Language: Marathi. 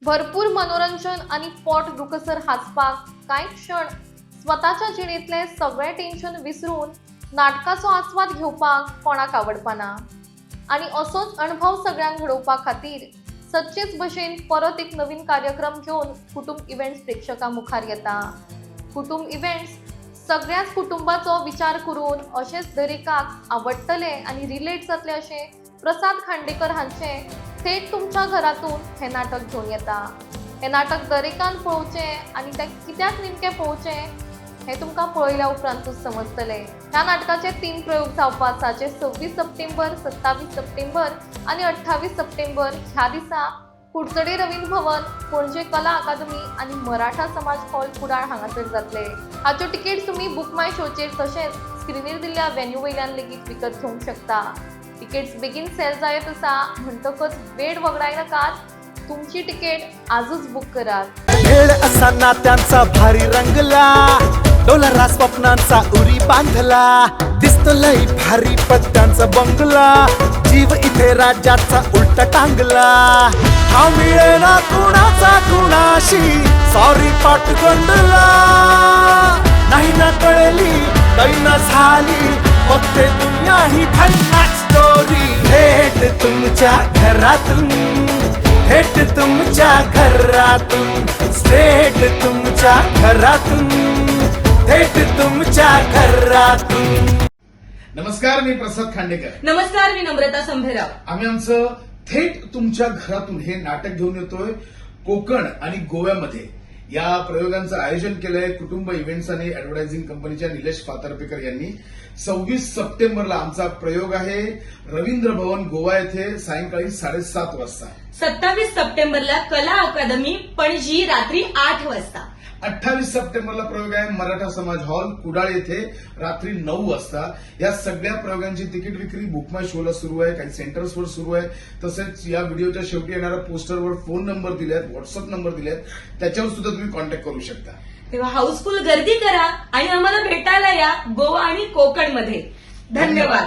भरपूर मनोरंजन आणि पोट दुखसर हासपाक कांय क्षण स्वताच्या जिणेंतले सगळे टेन्शन विसरून नाटकाचो आस्वाद घेवपाक कोणाक आवडपाना आणि असोच अनुभव सगळ्यांक घडोवपा खातीर सदचेच भशेन परत एक नवीन कार्यक्रम घेवन कुटुंब इव्हेंट्स प्रेक्षकां मुखार येता। कुटुंब इव्हेंट्स सगळ्याच कुटुंबाचो विचार करून अशेच दरेकाक आवडटले आणि रिलेट जातले अशे प्रसाद खांडेकर हांचे थेट तुमच्या घरातून हे नाटक घेवन येता। हे नाटक दरेकान पळोवचें आणि ते कित्याक नेमके पळोवचें हे तुमकां पळयल्या उपरांतूच समजतले। ह्या नाटकाचे 3 प्रयोग जावपा आसा, जे 26 सप्टेंबर, 27 सप्टेंबर आणि 28 सप्टेंबर ह्या दिसा कुडचडे रवींद्र भवन, पणजे कला अकादमी आणि मराठा समाज हॉल कुडाळ हांगासर जातले। हाच्यो तिकेट्स तुम्ही बुक माय शोचेर तशेंच स्क्रीनीर दिल्ल्या वेन्यू वयल्यान लेगीत विकत घेवंक शकता। तिकेट्स बेगीन सेल जायत आसा, म्हणटकच वेळ वगडाय नाकात, तुमची तिकेट आजच बुक करात। खेळ असा नात्यांचा भारी रंगला, डोलारा स्वप्नांचा उरी बांधला, दिसतो लई भारी पत्त्यांचा बंगला, जीव इथे राज्याचा उलटा टांगला। हा मिळेना कुणाचा कुणाशी, सॉरी पाठ गंडला, नाही ना कळली काही ना झाली, बघते दुनिया ही भन्नाट स्टोरी। थेट तुमच्या घरातून, थेट तुमच्या घरातून, स्ट्रेट तुमच्या घरातून, थेट तुमच्या घरातून। नमस्कार, मी प्रसाद खांडेकर। नमस्कार, मी नम्रता संभेराव। आम्ही आमचं थेट तुमच्या घरातून हे नाटक घेऊन येतोय कोकण आणि गोव्यामध्ये। या प्रयोगांचं आयोजन केलंय कुटुंब इव्हेंट्स आणि ऍडव्हर्टायझिंग कंपनीच्या निलेश फातर्पेकर यांनी। 26 सप्टेंबरला आमचा प्रयोग आहे रवींद्र भवन गोवा येथे सायंकाळी 7:30 वाजता। 27 सप्टेंबरला कला अकादमी पणजी रात्री 8 वाजता। 28 सप्टेंबरला प्रयोग आहे मराठा समाज हॉल कुडाळ येथे रात्री 9 वाजता। या सगळ्या प्रयोगांची तिकीट विक्री बुक माय शोला सुरू आहे, काही सेंटर्सवर सुरू आहे, तसेच या व्हिडिओच्या शेवटी येणाऱ्या पोस्टरवर फोन नंबर दिले आहेत, व्हॉट्सअप नंबर दिले आहेत, त्याच्यावर सुद्धा तुम्ही कॉन्टॅक्ट करू शकता। तेव्हा हाऊसफुल गर्दी करा आणि आम्हाला भेटायला या गोवा आणि कोकणमध्ये। धन्यवाद।